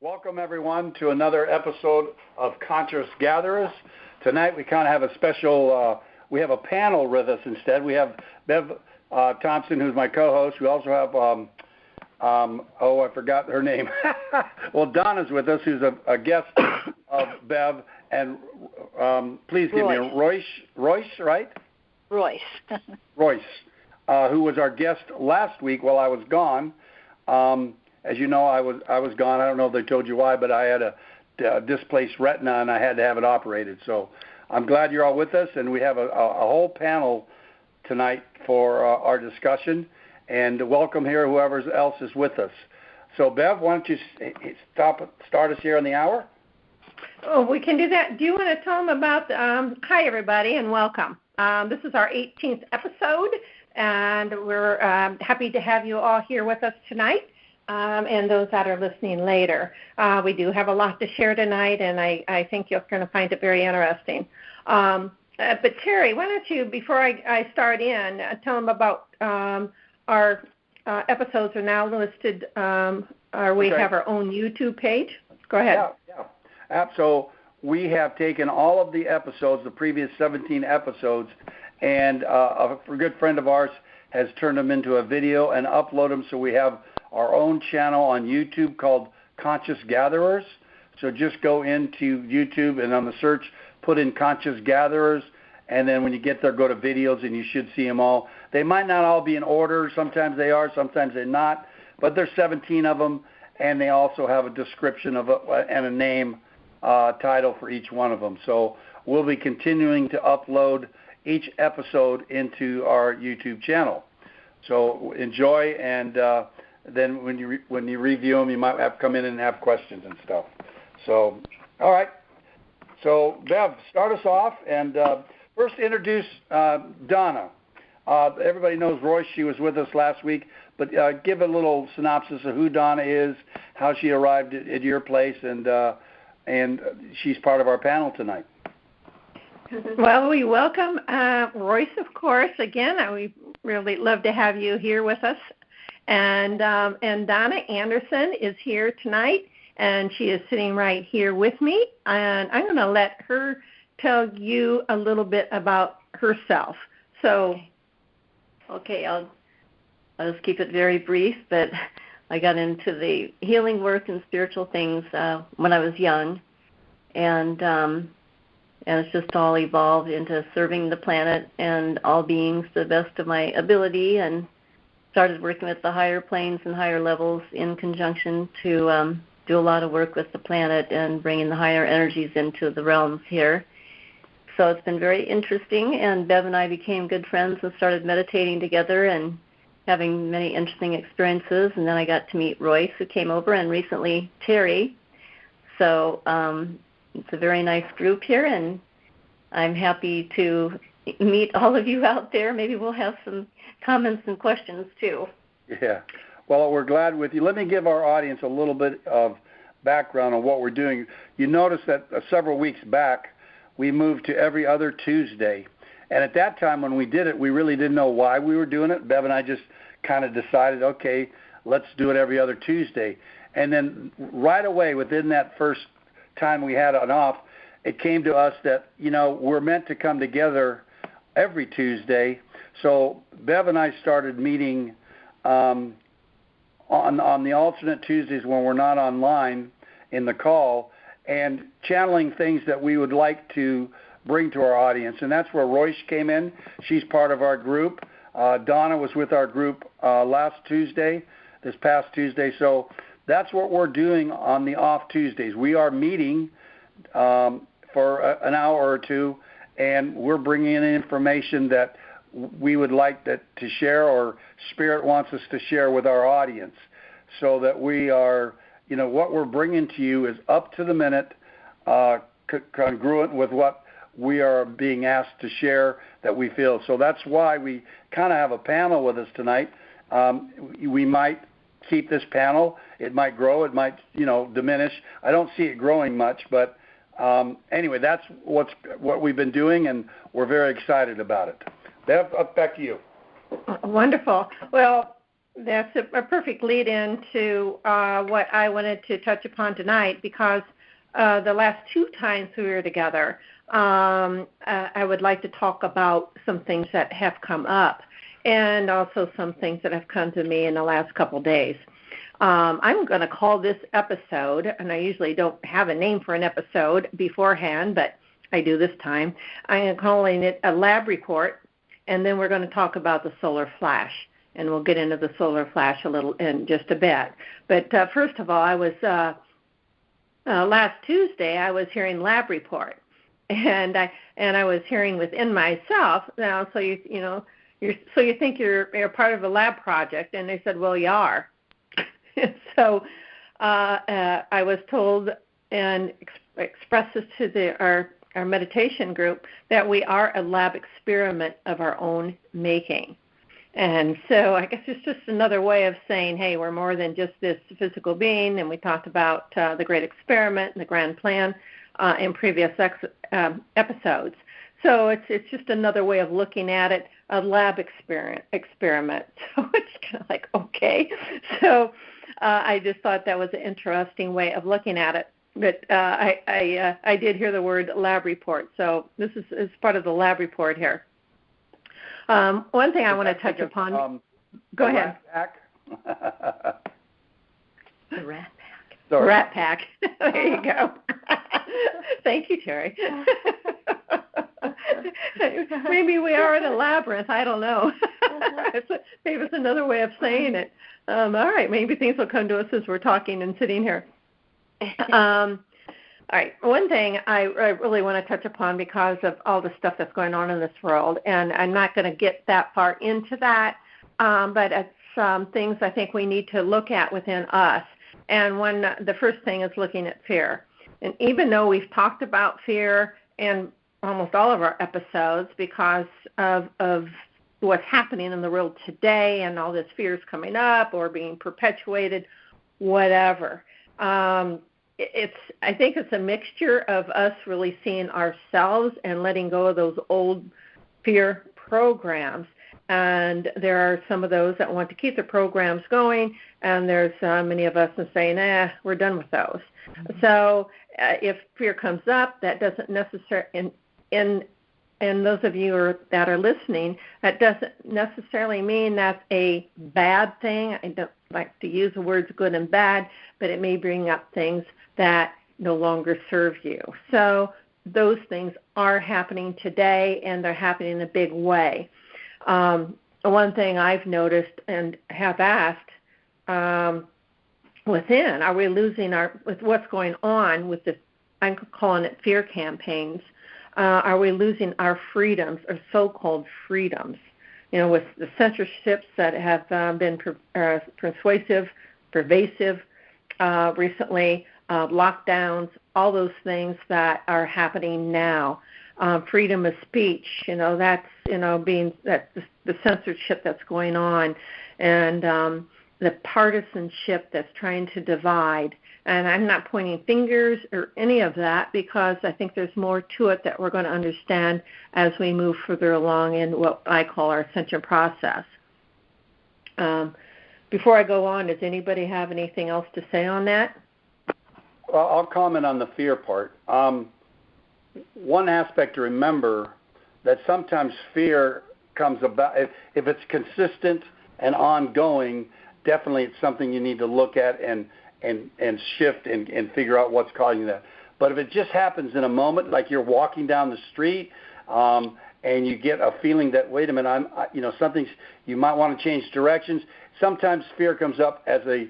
Welcome, everyone, to another episode of Conscious Gatherers. Tonight, we kind of have a special, we have a panel with us instead. We have Bev Thompson, who's my co-host. We also have, I forgot her name. Well, Donna's with us, who's a guest of Bev. And please give me a Royse, right? Royse. Royse, who was our guest last week while I was gone. As you know, I was gone. I don't know if they told you why, but I had a displaced retina, and I had to have it operated. So I'm glad you're all with us, and we have a whole panel tonight for our discussion. And welcome here, whoever else is with us. So, Bev, why don't you start us here on the hour? Oh, we can do that. Do you want to tell them about, hi, everybody, and welcome. This is our 18th episode, and we're happy to have you all here with us tonight. And those that are listening later. We do have a lot to share tonight, and I think you're going to find it very interesting. But Terry, why don't you, before I start in, tell them about our episodes are now listed, we have our own YouTube page. Go ahead. Yeah. So we have taken all of the episodes, the previous 17 episodes, and a good friend of ours has turned them into a video and uploaded them, so we have our own channel on YouTube called Conscious Gatherers. So just go into YouTube and on the search, put in Conscious Gatherers, and then when you get there, go to videos, and you should see them all. They might not all be in order. Sometimes they are, sometimes they're not, but there's 17 of them, and they also have a description of and a name title for each one of them. So we'll be continuing to upload each episode into our YouTube channel. So enjoy, and then when you review them, you might have to come in and have questions and stuff. So, all right. So, Bev, start us off, and first introduce Donna. Everybody knows Royce. She was with us last week, but give a little synopsis of who Donna is, how she arrived at your place, and she's part of our panel tonight. Well, we welcome Royce, of course. Again, we really love to have you here with us. And Donna Anderson is here tonight, and she is sitting right here with me. And I'm going to let her tell you a little bit about herself. So, okay, I'll just keep it very brief. But I got into the healing work and spiritual things when I was young, and it's just all evolved into serving the planet and all beings to the best of my ability, and started working with the higher planes and higher levels in conjunction to do a lot of work with the planet and bringing the higher energies into the realms here. So it's been very interesting, and Bev and I became good friends and started meditating together and having many interesting experiences. And then I got to meet Royce, who came over, and recently Terry. So it's a very nice group here, and I'm happy to meet all of you out there. Maybe we'll have some comments and questions too. Yeah. Well, we're glad with you. Let me give our audience a little bit of background on what we're doing. You notice that several weeks back, we moved to every other Tuesday. And at that time when we did it, we really didn't know why we were doing it. Bev and I just kind of decided, okay, let's do it every other Tuesday. And then right away, within that first time we had it off, it came to us that, we're meant to come together every Tuesday. So Bev and I started meeting on the alternate Tuesdays when we're not online in the call, and channeling things that we would like to bring to our audience. And that's where Royce came in. She's part of our group. Donna was with our group this past Tuesday. So that's what we're doing on the off Tuesdays. We are meeting for an hour or two, and we're bringing in information that we would like to share, or Spirit wants us to share with our audience, so that we are, what we're bringing to you is up to the minute, congruent with what we are being asked to share that we feel. So that's why we kind of have a panel with us tonight. We might keep this panel. It might grow. It might, diminish. I don't see it growing much, but anyway, that's what we've been doing, and we're very excited about it. Bev, back to you. Wonderful. Well, That's a perfect lead into what I wanted to touch upon tonight, because the last 2 times we were together, I would like to talk about some things that have come up and also some things that have come to me in the last couple days. I'm going to call this episode, and I usually don't have a name for an episode beforehand, but I do this time. I'm calling it a lab report, and then we're going to talk about the solar flash. And we'll get into the solar flash a little in just a bit. But first of all, I was last Tuesday I was hearing lab report, and I was hearing within myself. Now, so you think you're part of a lab project, and they said, well, you are. So I was told and expressed this to our meditation group that we are a lab experiment of our own making. And so I guess it's just another way of saying, hey, we're more than just this physical being, and we talked about the great experiment and the grand plan in previous episodes. So it's just another way of looking at it, a lab experiment. So it's kind of like, okay. So I just thought that was an interesting way of looking at it. But I did hear the word lab report, so this is part of the lab report here. One thing I want to touch upon. Go ahead. Rat pack? The rat pack. Sorry. Rat pack. There you go. Thank you, Terry. Maybe we are in a labyrinth. I don't know. Maybe it's another way of saying it. All right. Maybe things will come to us as we're talking and sitting here. All right, one thing I really want to touch upon because of all the stuff that's going on in this world, and I'm not going to get that far into that, but it's some things I think we need to look at within us. And the first thing is looking at fear. And even though we've talked about fear in almost all of our episodes because of what's happening in the world today and all this fear is coming up or being perpetuated, whatever, I think it's a mixture of us really seeing ourselves and letting go of those old fear programs. And there are some of those that want to keep the programs going, and there's many of us that saying, we're done with those. Mm-hmm. So if fear comes up, that doesn't necessarily, and those of you that are listening, that doesn't necessarily mean that's a bad thing. I don't like to use the words good and bad, but it may bring up things that no longer serve you. So those things are happening today, and they're happening in a big way. One thing I've noticed and have asked within, are we losing with what's going on with I'm calling it fear campaigns, are we losing our freedoms, or so-called freedoms? With the censorships that have been pervasive recently, lockdowns, all those things that are happening now. Freedom of speech, that's the censorship that's going on, and the partisanship that's trying to divide. And I'm not pointing fingers or any of that, because I think there's more to it that we're going to understand as we move further along in what I call our ascension process. Before I go on, does anybody have anything else to say on that? Well, I'll comment on the fear part. One aspect to remember that sometimes fear comes about, if it's consistent and ongoing, definitely it's something you need to look at and shift and figure out what's causing that. But if it just happens in a moment, like you're walking down the street and you get a feeling that, wait a minute, something's, you might want to change directions. Sometimes fear comes up as a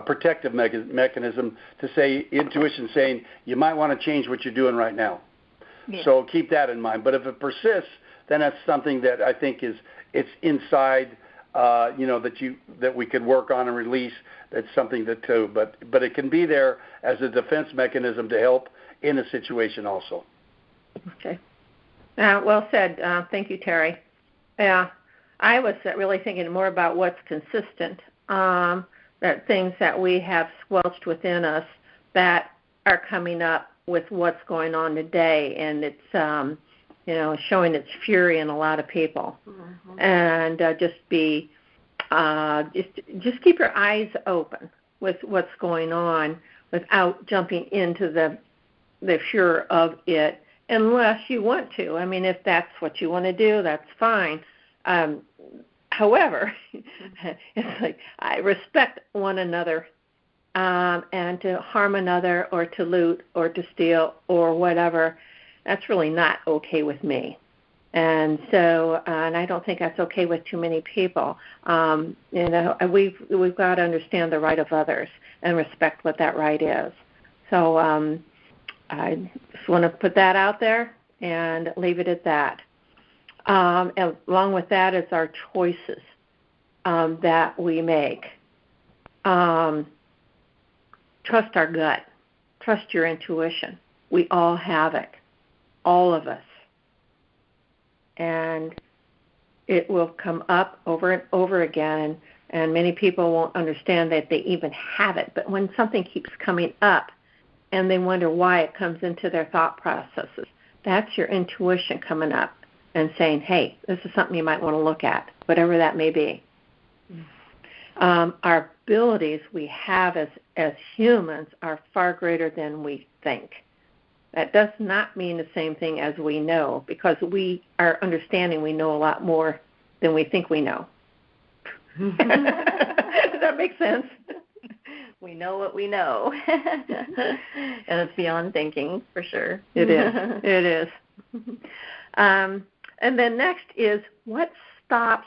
protective mechanism to say, intuition saying, you might want to change what you're doing right now. Yeah. So keep that in mind. But if it persists, then that's something that I think it's inside, that we could work on and release. That's something but it can be there as a defense mechanism to help in a situation also. Okay. Well said. Thank you, Terry. Yeah, I was really thinking more about what's consistent, that things that we have squelched within us that are coming up with what's going on today, and it's showing its fury in a lot of people. Mm-hmm. And just be just keep your eyes open with what's going on without jumping into the fear of it, unless you want to. I mean, if that's what you want to do, that's fine. However, it's like I respect one another, and to harm another or to loot or to steal or whatever, that's really not okay with me. And so, and I don't think that's okay with too many people. We've got to understand the right of others and respect what that right is. So I just want to put that out there and leave it at that. And along with that is our choices that we make. Trust our gut. Trust your intuition. We all have it, all of us. And it will come up over and over again, and many people won't understand that they even have it. But when something keeps coming up and they wonder why it comes into their thought processes, that's your intuition coming up and saying, hey, this is something you might want to look at, whatever that may be. Our abilities we have as humans are far greater than we think. That does not mean the same thing as we know, because we are understanding we know a lot more than we think we know. Does that make sense? We know what we know. And it's beyond thinking, for sure. It is. It is. And then next is, what stops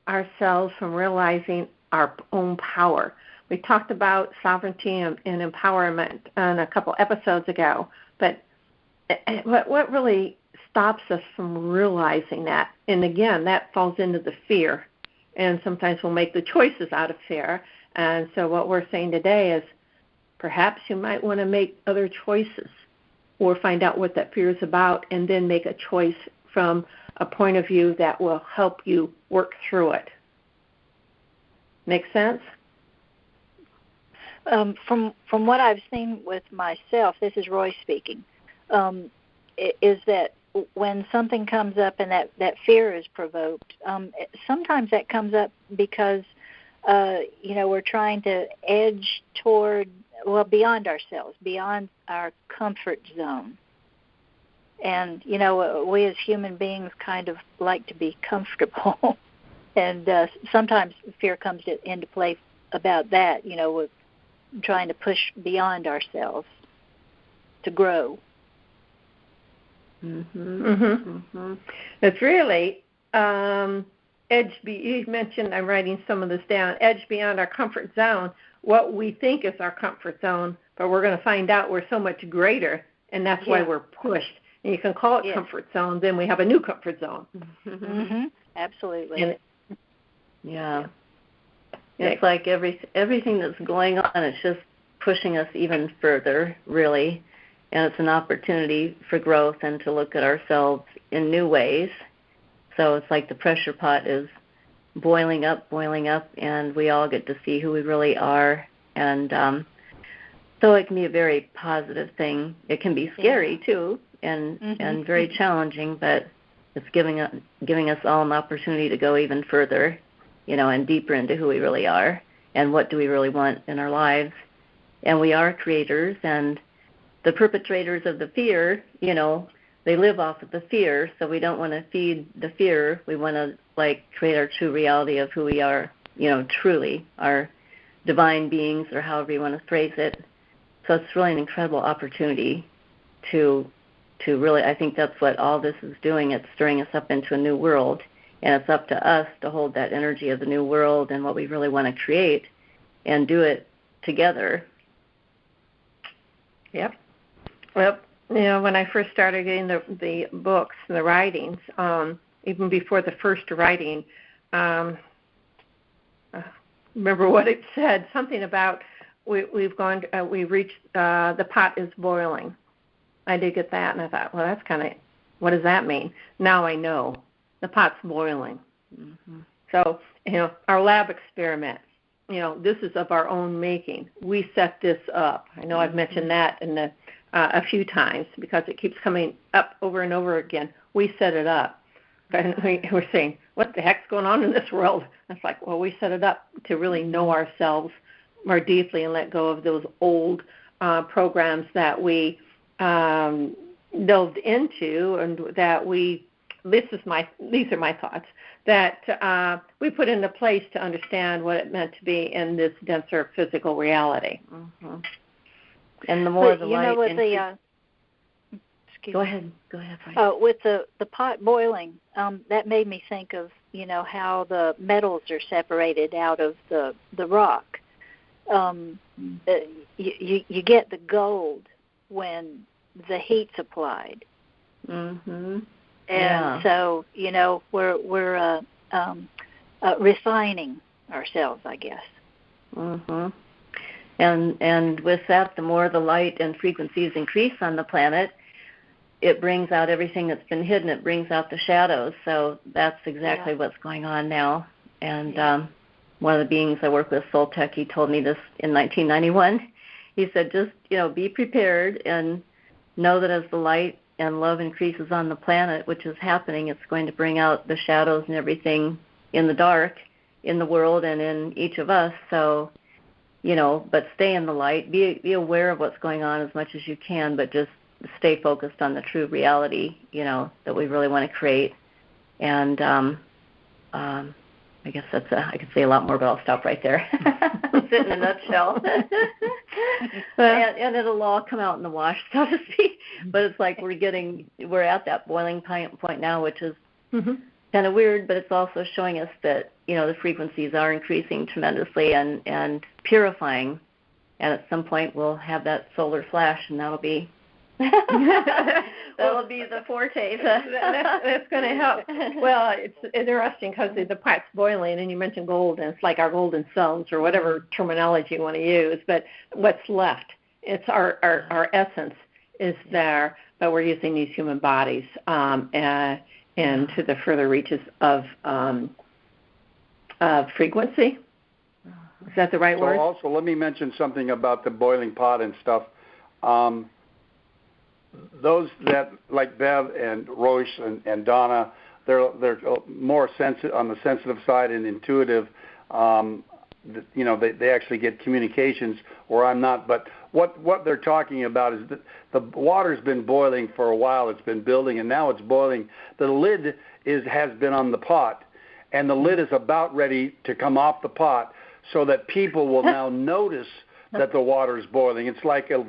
ourselves from realizing our own power? We talked about sovereignty and empowerment on a couple episodes ago, but what really stops us from realizing that? And again, that falls into the fear, and sometimes we'll make the choices out of fear. And so what we're saying today is, perhaps you might want to make other choices or find out what that fear is about and then make a choice from a point of view that will help you work through it. Make sense? From what I've seen with myself, this is Royse speaking, is that when something comes up and that fear is provoked, sometimes that comes up because, we're trying to edge toward, beyond ourselves, beyond our comfort zone. And, we as human beings kind of like to be comfortable. And sometimes fear comes into play about that, with trying to push beyond ourselves to grow. It's really you mentioned, I'm writing some of this down, edge beyond our comfort zone, what we think is our comfort zone, but we're going to find out we're so much greater, and that's why we're pushed. And you can call it comfort zone, then we have a new comfort zone. Absolutely. It's like everything that's going on, it's just pushing us even further, really. And it's an opportunity for growth and to look at ourselves in new ways. So it's like the pressure pot is boiling up, and we all get to see who we really are. And so it can be a very positive thing. It can be scary, too, and very challenging, but it's giving us all an opportunity to go even further, and deeper into who we really are and what do we really want in our lives. And we are creators, and the perpetrators of the fear, they live off of the fear, so we don't want to feed the fear. We want to, create our true reality of who we are, truly, our divine beings, or however you want to phrase it. So it's really an incredible opportunity to really, I think that's what all this is doing. It's stirring us up into a new world, and it's up to us to hold that energy of the new world and what we really want to create and do it together. Yep. Well, when I first started getting the books and the writings, even before the first writing, remember what it said, something about we've reached, the pot is boiling. I did get that, and I thought, well, that's kind of, what does that mean? Now I know. The pot's boiling. So, our lab experiment, this is of our own making. We set this up. I know I've mentioned that in a few times because it keeps coming up over and over again. We set it up. And we're saying, what the heck's going on in this world? It's like, well, we set it up to really know ourselves more deeply and let go of those old programs that we delved into, and that these are my thoughts, that we put into place to understand what it meant to be in this denser physical reality. Mm-hmm. And the more the light... Go ahead. With the pot boiling, that made me think of, how the metals are separated out of the rock. You get the gold when the heat's applied. Mm-hmm. And so, we're refining ourselves, I guess. Mm-hmm. And with that, the more the light and frequencies increase on the planet, it brings out everything that's been hidden. It brings out the shadows. So that's exactly what's going on now. And one of the beings I work with, Soltec, he told me this in 1991. He said, just, be prepared and know that as the light and love increases on the planet, which is happening, it's going to bring out the shadows and everything in the dark in the world and in each of us. So, but stay in the light. Be aware of what's going on as much as you can, but just stay focused on the true reality, that we really want to create. And I guess I could say a lot more, but I'll stop right there. That's it in a nutshell. and it'll all come out in the wash, so to speak. But it's like we're at that boiling point now, which is kind of weird, but it's also showing us that, the frequencies are increasing tremendously and purifying. And at some point we'll have that solar flash, and that'll be the forte. That's going to help. Well, it's interesting because the pot's boiling, and you mentioned gold, and it's like our golden cells or whatever terminology you want to use. But what's left? It's our essence is there, but we're using these human bodies and to the further reaches of frequency. Is that the right word? Also, let me mention something about the boiling pot and stuff. Those that, like Bev and Royse and Donna, they're more on the sensitive side and intuitive. They actually get communications where I'm not. But what they're talking about is that the water's been boiling for a while. It's been building, and now it's boiling. The lid has been on the pot, and the lid is about ready to come off the pot, so that people will now notice that the water is boiling. It's like a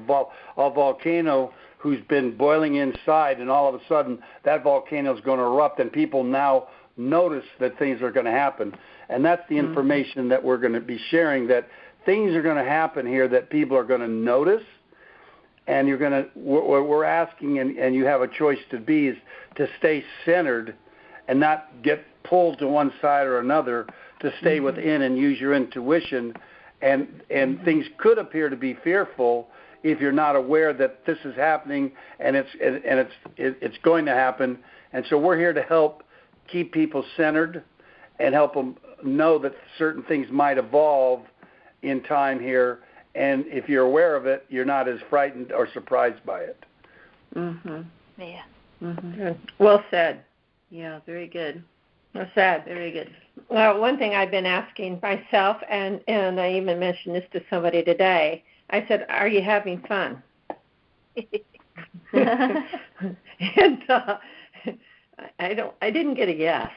volcano who's been boiling inside, and all of a sudden that volcano is going to erupt, and people now notice that things are going to happen. And that's the information that we're going to be sharing, that things are going to happen here that people are going to notice, and we're asking, and you have a choice to be, is to stay centered and not get pulled to one side or another, to stay within and use your intuition. And things could appear to be fearful if you're not aware that this is happening and it's going to happen. And so we're here to help keep people centered and help them know that certain things might evolve in time here. And if you're aware of it, you're not as frightened or surprised by it. Yeah. Good. Well said. Yeah, very good. Well said. Very good. Well, one thing I've been asking myself, and I even mentioned this to somebody today, I said, are you having fun? And I didn't get a yes.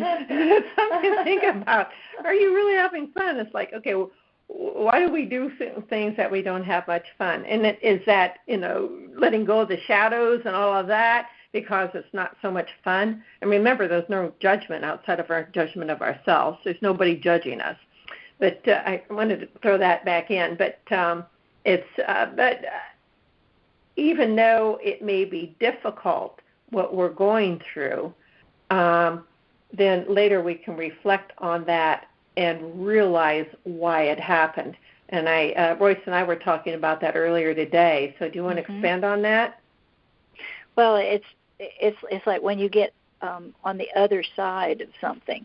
It's something to think about. Are you really having fun? It's like, okay, well, why do we do things that we don't have much fun? And is that, letting go of the shadows and all of that because it's not so much fun? And remember, there's no judgment outside of our judgment of ourselves. There's nobody judging us. But I wanted to throw that back in. But but even though it may be difficult what we're going through, then later we can reflect on that and realize why it happened. And Royce and I were talking about that earlier today. So do you want to expand on that? Well, it's like when you get on the other side of something,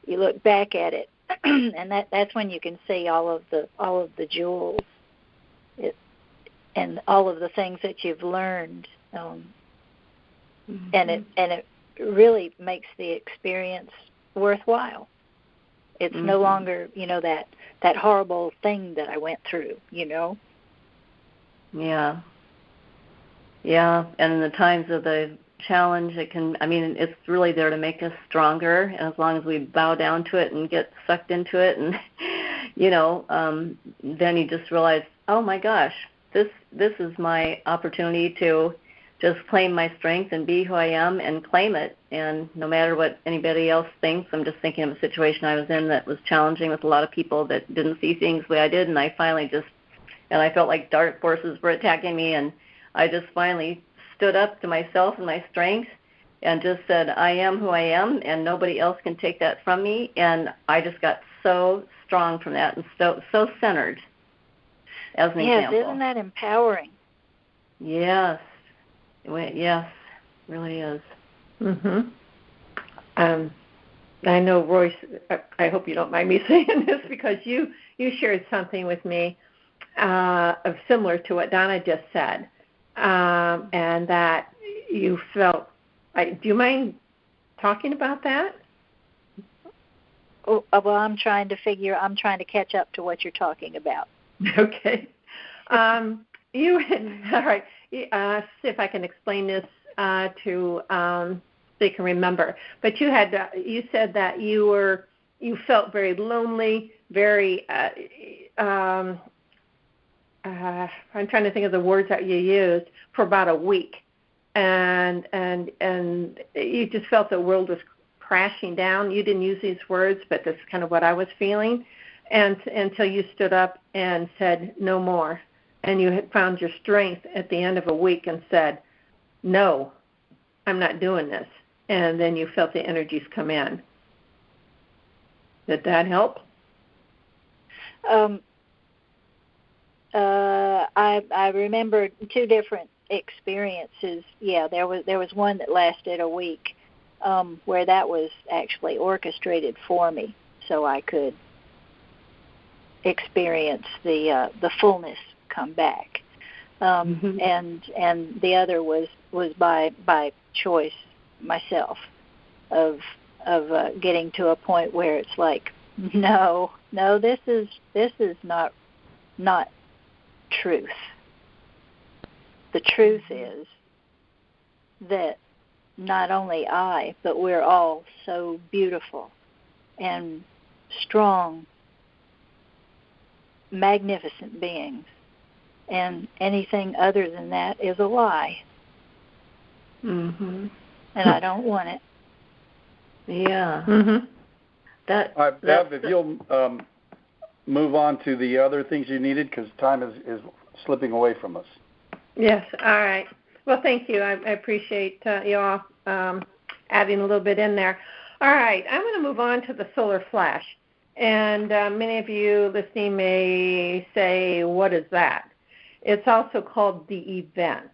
you look back at it, and that's when you can see all of the jewels, and all of the things that you've learned and it really makes the experience worthwhile. It's no longer, that horrible thing that I went through, Yeah. Yeah, and in the times of the challenge, it's really there to make us stronger, and as long as we bow down to it and get sucked into it, and, then you just realize, oh my gosh, this is my opportunity to just claim my strength and be who I am and claim it. And no matter what anybody else thinks, I'm just thinking of a situation I was in that was challenging with a lot of people that didn't see things the way I did, and I finally I felt like dark forces were attacking me, and I just finally stood up to myself and my strength and just said, I am who I am, and nobody else can take that from me. And I just got so strong from that and so centered, as an example. Yes, isn't that empowering? Yes. Yes, really is. I know, Royce, I hope you don't mind me saying this, because you shared something with me similar to what Donna just said, and that you felt. Do you mind talking about that? Oh, well, I'm trying to catch up to what you're talking about. Okay. All right. See if I can explain this so you can remember. But you said that you felt very lonely, very. I'm trying to think of the words that you used, for about a week, and you just felt the world was crashing down. You didn't use these words, but that's kind of what I was feeling, and until you stood up and said no more. And you had found your strength at the end of a week and said, no, I'm not doing this. And then you felt the energies come in. Did that help? I remember two different experiences. Yeah, there was one that lasted a week, where that was actually orchestrated for me, so I could experience the fullness come back, and the other was by choice myself, of getting to a point where it's like, no, this is not truth. The truth is that not only I, but we're all so beautiful and strong, magnificent beings. And anything other than that is a lie. And I don't want it. Yeah. All right, Bev, if you'll move on to the other things you needed, because time is slipping away from us. Yes, all right. Well, thank you. I appreciate you all adding a little bit in there. All right, I'm going to move on to the solar flash. And many of you listening may say, what is that? It's also called the event.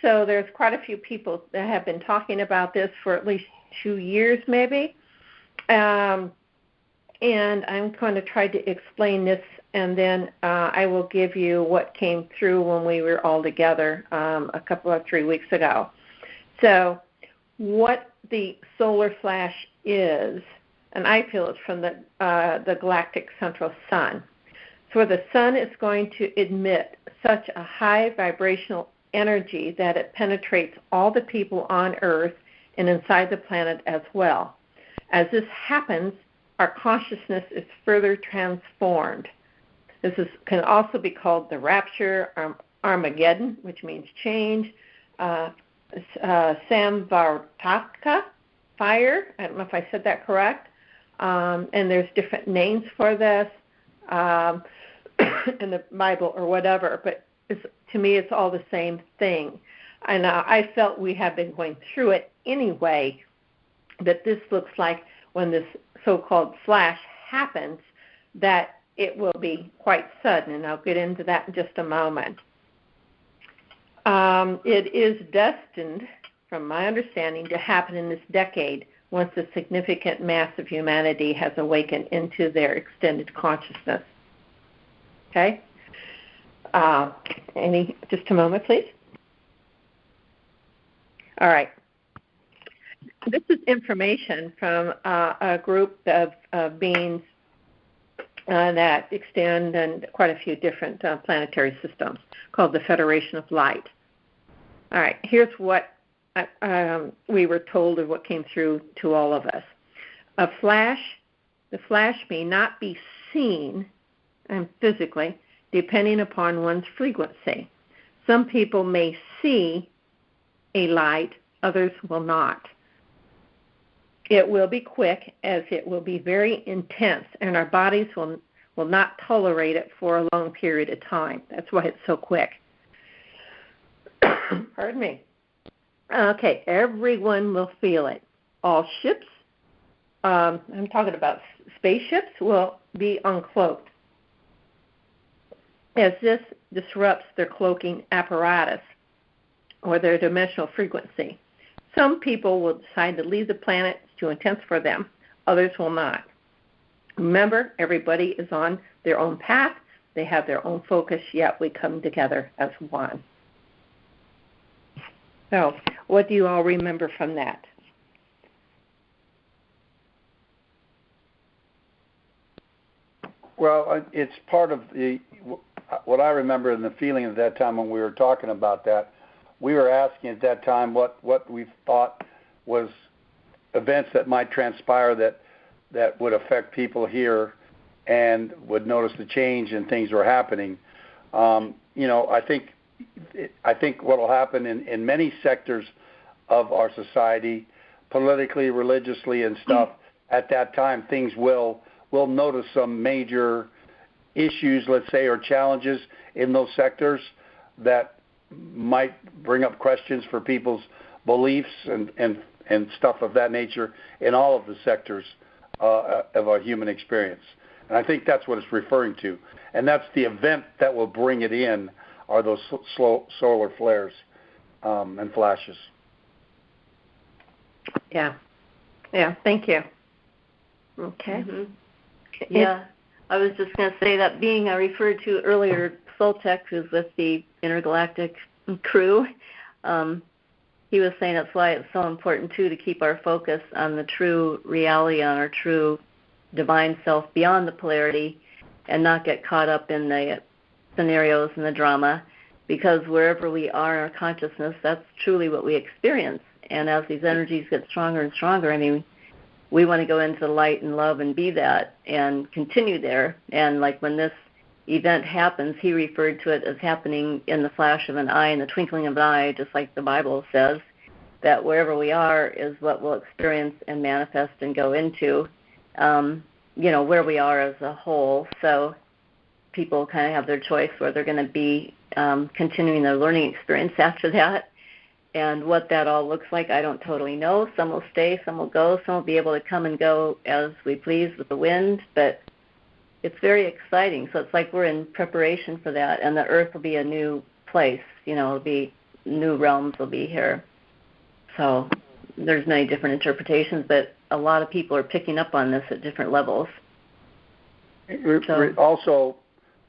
So there's quite a few people that have been talking about this for at least 2 years maybe. And I'm going to try to explain this, and then I will give you what came through when we were all together a couple of 3 weeks ago. So what the solar flash is, and I feel it's from the galactic central sun. So the sun is going to emit such a high vibrational energy that it penetrates all the people on Earth and inside the planet as well. As this happens, our consciousness is further transformed. This can also be called the rapture, Armageddon, which means change, Samvartaka, fire. I don't know if I said that correct. And there's different names for this in the Bible or whatever, but to me it's all the same thing. And I felt we have been going through it anyway, that this looks like when this so-called flash happens, that it will be quite sudden, and I'll get into that in just a moment. It is destined, from my understanding, to happen in this decade once a significant mass of humanity has awakened into their extended consciousness. Okay? Just a moment, please. All right. this is information from a group of beings that extend in quite a few different planetary systems called the Federation of Light. All right, here's what we were told of what came through to all of us. The flash may not be seen physically, depending upon one's frequency. Some people may see a light, others will not. It will be quick, as it will be very intense, and our bodies will not tolerate it for a long period of time. That's why it's so quick. Pardon me. Okay, everyone will feel it. All ships, I'm talking about spaceships, will be uncloaked, as this disrupts their cloaking apparatus or their dimensional frequency. Some people will decide to leave the planet. It's too intense for them. Others will not. Remember, everybody is on their own path. They have their own focus, yet we come together as one. So, what do you all remember from that? Well, it's part of what I remember in the feeling at that time when we were talking about that. We were asking at that time what we thought was events that might transpire that would affect people here and would notice the change and things were happening. I think what will happen in many sectors of our society, politically, religiously, and stuff, at that time, things will notice some major issues, let's say, or challenges in those sectors that might bring up questions for people's beliefs and stuff of that nature in all of the sectors of our human experience. And I think that's what it's referring to. And that's the event that will bring it in, are those slow solar flares and flashes. Yeah, thank you. Okay. Mm-hmm. Yeah, I was just going to say that being I referred to earlier, Soltec, who's with the intergalactic crew, he was saying that's why it's so important, too, to keep our focus on the true reality, on our true divine self beyond the polarity, and not get caught up in the scenarios and the drama, because wherever we are in our consciousness, that's truly what we experience. And as these energies get stronger and stronger, I mean, we want to go into the light and love and be that and continue there. And like when this event happens, he referred to it as happening in the flash of an eye, in the twinkling of an eye, just like the Bible says, that wherever we are is what we'll experience and manifest and go into, where we are as a whole. So people kind of have their choice where they're going to be continuing their learning experience after that. And what that all looks like, I don't totally know. Some will stay, some will go, some will be able to come and go as we please with the wind, but it's very exciting. So it's like we're in preparation for that, and the earth will be a new place. It'll be new realms will be here. So there's many different interpretations, but a lot of people are picking up on this at different levels. Also,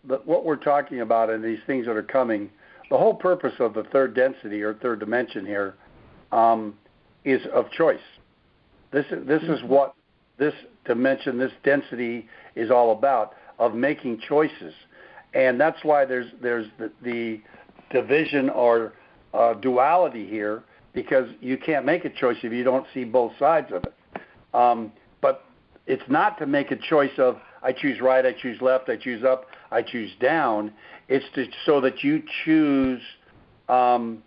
what we're talking about and these things that are coming, the whole purpose of the third density or third dimension here is of choice. This is what this dimension, this density is all about, of making choices. And that's why there's the division or duality here, because you can't make a choice if you don't see both sides of it. But it's not to make a choice of I choose right, I choose left, I choose up, I choose down. It's so that you choose to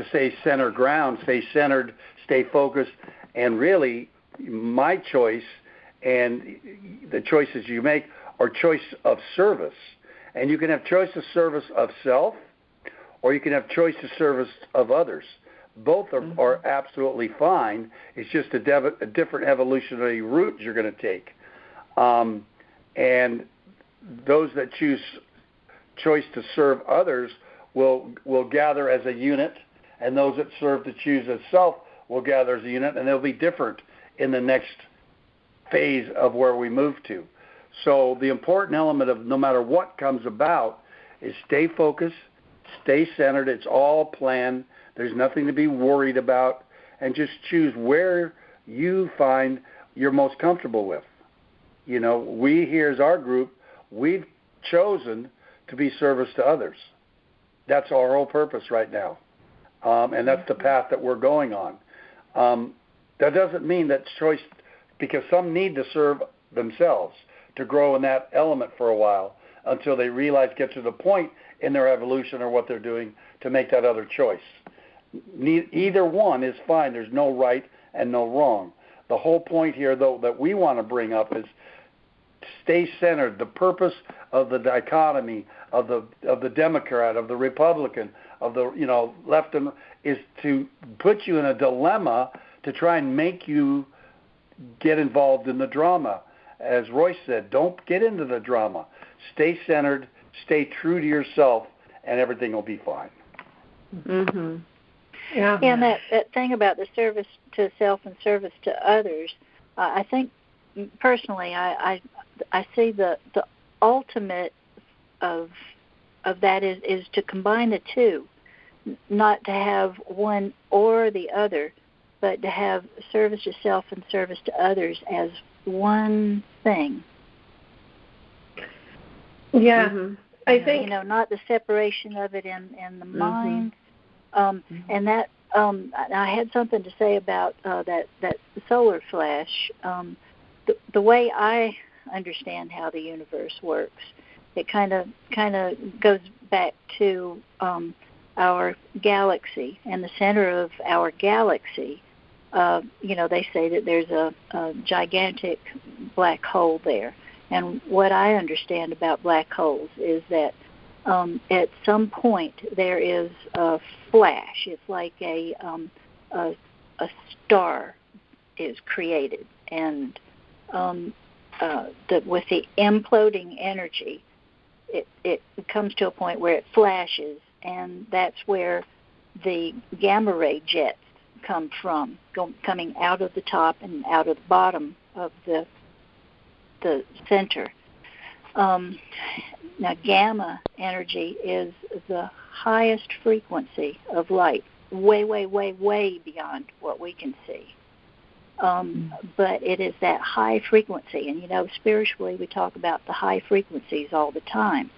stay center ground, stay centered, stay focused, and really my choice and the choices you make are choice of service. And you can have choice of service of self, or you can have choice of service of others. Both are absolutely fine. It's just a different evolutionary route you're going to take. And those that choose choice to serve others will gather as a unit, and those that serve to choose as self will gather as a unit, and they'll be different in the next phase of where we move to. So the important element of no matter what comes about is stay focused, stay centered. It's all planned. There's nothing to be worried about. and just choose where you find you're most comfortable with. You know, we here as our group, we've chosen to be service to others. That's our whole purpose right now. And that's the path that we're going on. That doesn't mean that choice, because some need to serve themselves to grow in that element for a while until they realize, get to the point in their evolution or what they're doing to make that other choice. Either one is fine. There's no right and no wrong. The whole point here, though, that we want to bring up is stay centered. The purpose of the dichotomy of the Democrat, of the Republican, of the left and is to put you in a dilemma to try and make you get involved in the drama. As Royce said, don't get into the drama. Stay centered, stay true to yourself, and everything will be fine. Mm-hmm. Yeah. And that thing about the service to self and service to others, I think personally, I see the ultimate of that is to combine the two, not to have one or the other, but to have service to self and service to others as one thing. Yeah, I think not the separation of it in the mind. And that I had something to say about that solar flash. The way I understand how the universe works, it kind of goes back to our galaxy, and the center of our galaxy. They say that there's a gigantic black hole there. And what I understand about black holes is that at some point there is a flash. It's like a star is created, and with the imploding energy, it comes to a point where it flashes, and that's where the gamma ray jets come from, coming out of the top and out of the bottom of the center. Now, gamma energy is the highest frequency of light, way, way, way, way beyond what we can see. But it is that high frequency, and spiritually we talk about the high frequencies all the time.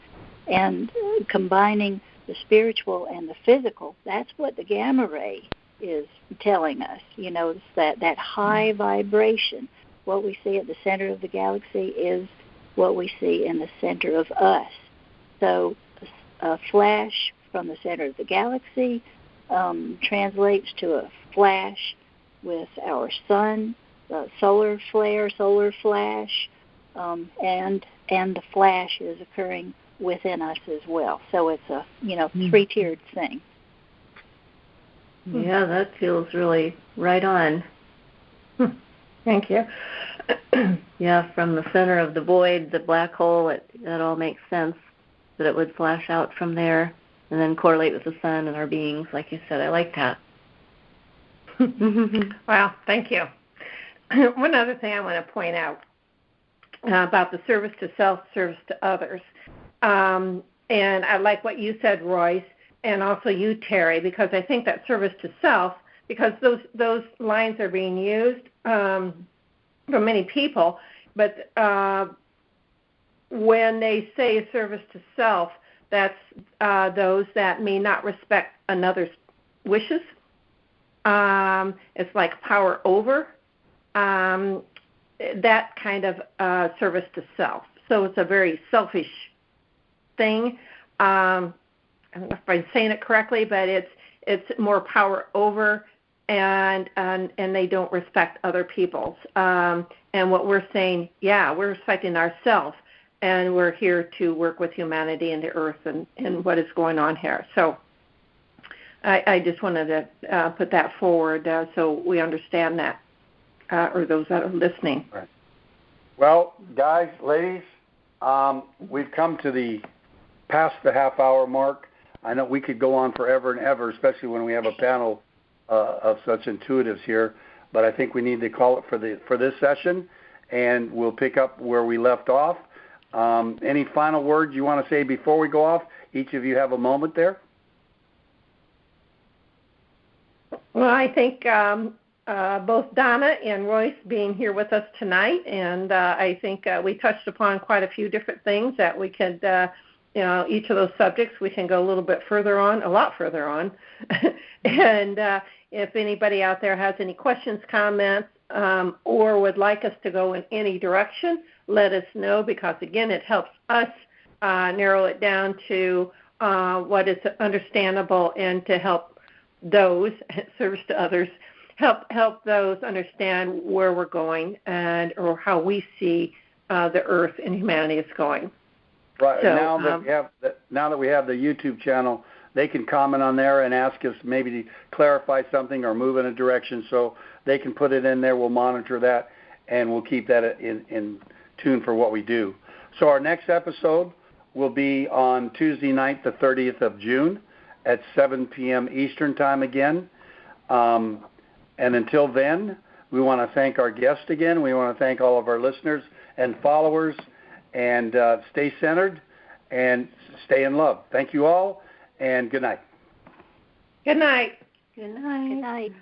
And combining the spiritual and the physical, that's what the gamma ray is telling us. It's that high vibration. What we see at the center of the galaxy is what we see in the center of us. So a flash from the center of the galaxy translates to a flash with our sun, solar flare, solar flash, and the flash is occurring within us as well. So it's a three-tiered thing. Yeah, that feels really right on. Thank you. Yeah, from the center of the void, the black hole, that all makes sense, that it would flash out from there and then correlate with the sun and our beings, like you said. I like that. Wow, thank you. One other thing I want to point out about the service to self, service to others. And I like what you said, Royce, and also you, Terry, because I think that service to self, because those lines are being used from many people, but when they say service to self, that's those that may not respect another's wishes. It's like power over, that kind of service to self. So it's a very selfish thing. I don't know if I'm saying it correctly, but it's more power over, and they don't respect other people's. And what we're saying, we're respecting ourselves, and we're here to work with humanity and the earth and what is going on here. So I just wanted to put that forward so we understand that, or those that are listening. Right. Well, guys, ladies, we've come to past the half-hour mark. I know we could go on forever and ever, especially when we have a panel of such intuitives here, but I think we need to call it for this session, and we'll pick up where we left off. Any final words you want to say before we go off? Each of you have a moment there. Well, I think both Donna and Royce being here with us tonight, and I think we touched upon quite a few different things that we could, each of those subjects we can go a little bit further on, a lot further on. And if anybody out there has any questions, comments, or would like us to go in any direction, let us know, because, again, it helps us narrow it down to what is understandable, and to help those, service to others, help those understand where we're going or how we see the earth and humanity is going. Right. So, now that we have the YouTube channel, they can comment on there and ask us maybe to clarify something or move in a direction, so they can put it in there. We'll monitor that, and we'll keep that in tune for what we do. So our next episode will be on Tuesday night, the 30th of June at 7 p.m. Eastern Time again. And until then, we want to thank our guest again. We want to thank all of our listeners and followers, and stay centered and stay in love. Thank you all, and good night. Good night. Good night. Good night.